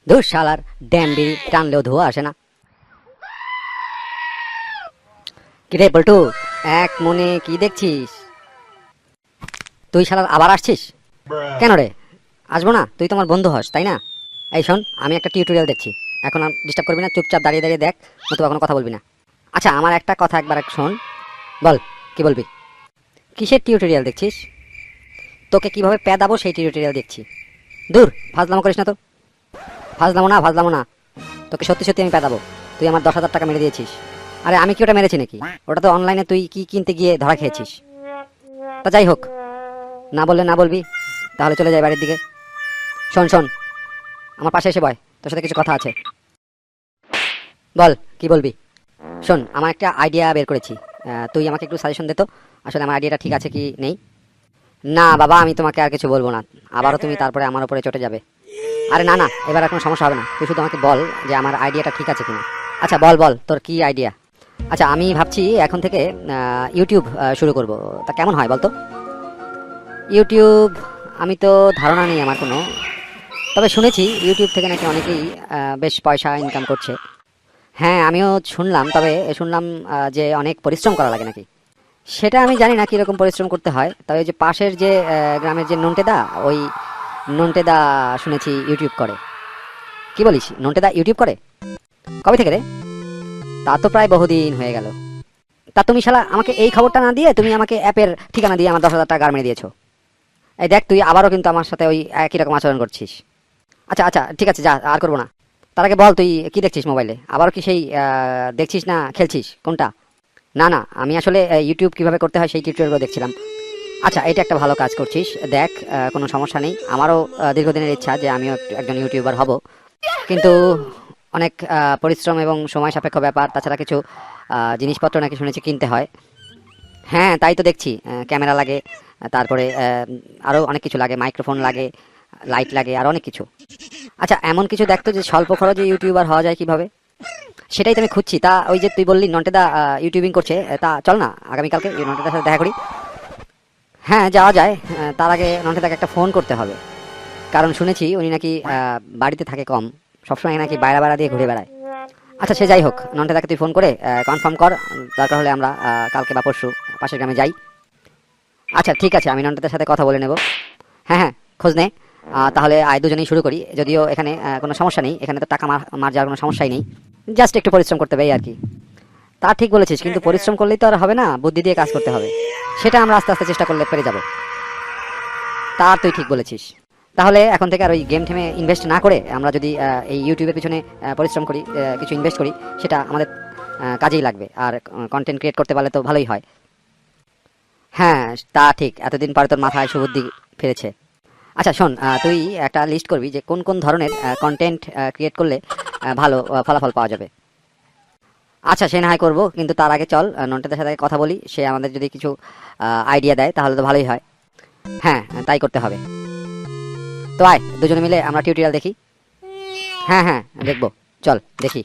ধুর শালার ড্যাম বিড়ি টানলেও ধোয়া আসে না। কিরে পল্টু, এক মনে কি দেখছিস? তুই শালার আবার আসছিস কেন রে? আসবো না? তুই তো আমার বন্ধু হস, তাই না? এই শোন, আমি একটা টিউটোরিয়াল দেখছি, এখন আর ডিস্টার্ব করবি না, চুপচাপ দাঁড়িয়ে দাঁড়িয়ে দেখ, নতুবা কোনো কথা বলবি না। আচ্ছা, আমার একটা কথা একবার শোন, বল কি বলবি? কিসের টিউটোরিয়াল দেখছিস? তোকে কিভাবে প্যাদাবো সেই টিউটোরিয়াল দেখছি। দূর, ফাজলামো করিস না তো। ফাজলামো না, তোকে সত্যি সত্যি আমি প্যাদাবো। তুই আমার 10,000 টাকা মেরে দিয়েছিস। আরে আমি কি ওটা মেরেছি নাকি? ওটা তো অনলাইনে তুই কি কিনতে গিয়ে ধরা খেয়েছিস। তা যাই হোক, না বললে না বলবি, তাহলে চলে যাই বাড়ির দিকে। শোন শোন, আমার পাশে এসে বয়, তোর সাথে কিছু কথা আছে। বল কি বলবি? শোন, আমার একটা আইডিয়া বের করেছি, তুই আমাকে একটু সাজেশন দে তো, আসলে আমার আইডিয়াটা ঠিক আছে কি নেই। না বাবা, আমি তোমাকে আর কিছু বলবো না, আবারও তুমি তারপরে আমার উপরে চটে যাবে। আরে না না, এবার আর কোনো সমস্যা হবে না, তুই শুধু আমাকে বল যে আমার আইডিয়াটা ঠিক আছে কিনা। আচ্ছা বল বল, তোর কি আইডিয়া? আচ্ছা, আমি ভাবছি এখন থেকে ইউটিউব শুরু করব, তা কেমন হয় বলতো? ইউটিউব, আমি তো ধারণা নেই আমার কোনো, তবে শুনেছি ইউটিউব থেকে নাকি অনেকেই বেশ পয়সা ইনকাম করছে। হ্যাঁ আমিও শুনলাম, তবে শুনলাম যে অনেক পরিশ্রম করা লাগে নাকি। সেটা আমি জানি না কীরকম পরিশ্রম করতে হয়, তবে ওই যে পাশের যে গ্রামের যে নন্টেদা, ওই নন্টেদা শুনেছি ইউটিউব করে। কি বলিস, নন্টেদা ইউটিউব করে? কবে থেকে রে? তা তো প্রায় বহুদিন হয়ে গেল। তা তুমি শালা আমাকে এই খবরটা না দিয়ে তুমি আমাকে অ্যাপের ঠিকানা দিয়ে আমার 10,000 টাকা গার মেরে দিয়েছো। এই দেখ, তুই আবারও কিন্তু আমার সাথে ওই একই রকম আচরণ করছিস। আচ্ছা আচ্ছা ঠিক আছে, যা, আর করবো না। তার আগে বল, তুই কি দেখছিস মোবাইলে? আবারও কি সেই দেখছিস না খেলছিস, কোনটা? না না, আমি আসলে ইউটিউব কিভাবে করতে হয় সেই টিউটোরিয়ালগুলো দেখছিলাম। আচ্ছা, এটা একটা ভালো কাজ করছিস, দেখ, কোনো সমস্যা নেই। আমারও দীর্ঘদিনের ইচ্ছা যে আমিও একজন ইউটিউবার হব, কিন্তু অনেক পরিশ্রম এবং সময় সাপেক্ষ ব্যাপার, তাছাড়া কিছু জিনিসপত্র নাকি শুনেছি কিনতে হয়। হ্যাঁ তাই তো দেখছি, ক্যামেরা লাগে, তারপরে আরও অনেক কিছু লাগে, মাইক্রোফোন লাগে, লাইট লাগে, আর অনেক কিছু। আচ্ছা, এমন কিছু দেখতো যে স্বল্প খরচে ইউটিউবার হওয়া যায় কিভাবে, সেটাই তো আমি খুঁজছি। তা ওই যে তুই বললি নন্টেদা ইউটিউবিং করছে, তা চল না আগামীকালকে নন্টেদার সাথে দেখা করি। হ্যাঁ যাওয়া যায়, তার আগে নন্টেদাকে একটা ফোন করতে হবে, কারণ শুনেছি উনি নাকি বাড়িতে থাকে কম, সবসময় নাকি বাইরে বাইরে দিয়ে ঘুরে বেড়ায়। আচ্ছা সে যাই হোক, নন্টেদাকে তুই ফোন করে কনফার্ম কর, দরকার হলে আমরা কালকে বা পরশু পাশের গ্রামে যাই। আচ্ছা ঠিক আছে, আমি নন্টেদার সাথে কথা বলে নেব। হ্যাঁ হ্যাঁ, খোঁজ নে। তাহলে আয় দুজনেই শুরু করি, যদিও এখানে কোনো সমস্যা নেই, এখানে তো টাকা মার যাওয়ার কোনো সমস্যাই নেই, জাস্ট একটু পরিশ্রম করতে হবে এই আর কি। তা ঠিক বলেছিস, কিন্তু পরিশ্রম করলেই তো আর হবে না, বুদ্ধি দিয়ে কাজ করতে হবে, সেটা আমরা আস্তে আস্তে চেষ্টা করলে পেরে যাব। তা তুই ঠিক বলেছিস। তাহলে এখন থেকে আর ওই গেম ঠেমে ইনভেস্ট না করে আমরা যদি এই ইউটিউবের পিছনে পরিশ্রম করি, কিছু ইনভেস্ট করি, সেটা আমাদের কাজেই লাগবে, আর কন্টেন্ট ক্রিয়েট করতে পারলে তো ভালোই হয়। হ্যাঁ তা ঠিক, এতদিন পরে তোর মাথায় সুবুদ্ধি ফিরেছে। আচ্ছা শোন, তুই একটা লিস্ট করবি যে কোন কোন ধরনের কন্টেন্ট ক্রিয়েট করলে ভালো ফলাফল পাওয়া যাবে। আচ্ছা সে না হয় করবো, কিন্তু তার আগে চল নন্টেদের সাথে কথা বলি, সে আমাদের যদি কিছু আইডিয়া দেয় তাহলে তো ভালোই হয়। হ্যাঁ তাই করতে হবে। তো আয় দুজনে মিলে আমরা টিউটোরিয়াল দেখি। হ্যাঁ হ্যাঁ দেখবো, চল দেখি।